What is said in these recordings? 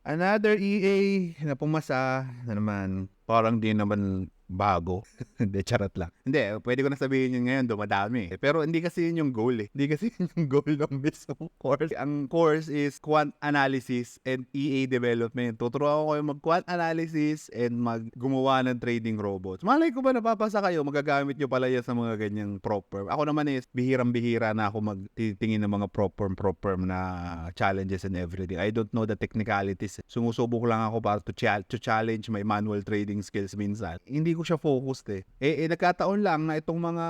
Another EA na pumasa na naman. Parang di naman bago. Hindi, charot lang. Hindi, pwede ko na sabihin yun ngayon, dumadami. Pero hindi kasi yun yung goal eh. Hindi kasi yun yung goal ng mismong course. Ang course is Quant Analysis and EA Development. Tuturuan ko kayo mag-quant analysis and gumawa ng trading robots. Malay ko ba napapasa kayo, magagamit nyo pala yan sa mga ganyang prop firm. Ako naman is, bihirang-bihira na ako magtitingin ng mga prop firm na challenges and everything. I don't know the technicalities. Sumusubok lang ako para to challenge my manual trading skills minsan. Hindi ko siya focused eh. Nagkataon lang na itong mga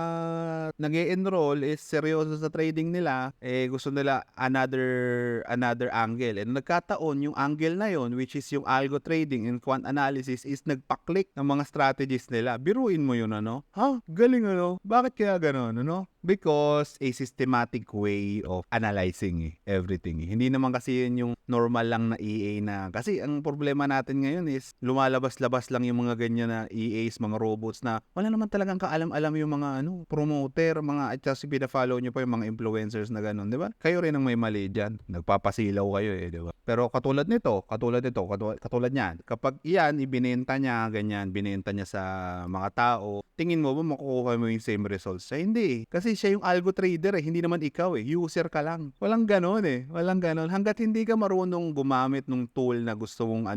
nag-e-enroll is seryoso sa trading nila, gusto nila another angle. And nagkataon yung angle na yon, which is yung algo trading and quant analysis, is nagpa-click ng mga strategies nila. Biruin mo yun, ano? Ha? Galing, ano? Bakit kaya ganon, ano? Because a systematic way of analyzing everything. Hindi naman kasi yun yung normal lang na EA na. Kasi ang problema natin ngayon is lumalabas-labas lang yung mga ganyan na EAs, mga robots na wala naman talagang kaalam-alam yung mga promoter, mga at just pina-follow nyo pa yung mga influencers na gano'n, di ba? Kayo rin ang may mali dyan. Nagpapasilaw kayo di ba? Pero katulad niyan, kapag iyan, ibinenta niya, ganyan, binenta niya sa mga tao, tingin mo ba makukuha mo yung same results? Hindi. Kasi siya yung algo trader hindi naman ikaw user ka lang. Walang ganon walang ganon. Hanggat hindi ka marunong gumamit ng tool na gusto mong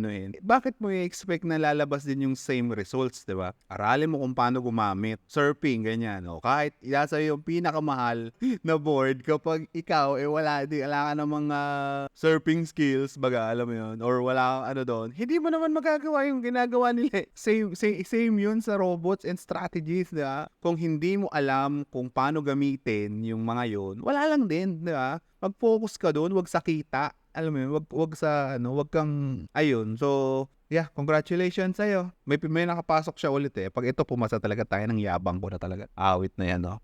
bakit mo i-expect na lalabas din yung same results, di ba? Aralin mo kung paano gumamit. Surfing, ganyan. Kahit ilasa yung pinakamahal na board, kapag ikaw, wala ka namang surfing skills, baga, alam mo yun, or wala kang doon, hindi mo naman magagawa yung ginagawa nila. Same yun sa robots and strategies, di ba? Kung hindi mo alam kung paano gamitin yung mga yun, wala lang din, di ba? Mag-focus ka doon, wag sa kita. Alam mo yun, wag sa wag kang ayun. So, yeah, congratulations sa'yo. May nakapasok siya ulit Pag ito pumasa talaga tayo, ng yabang ko na talaga. Awit na yan,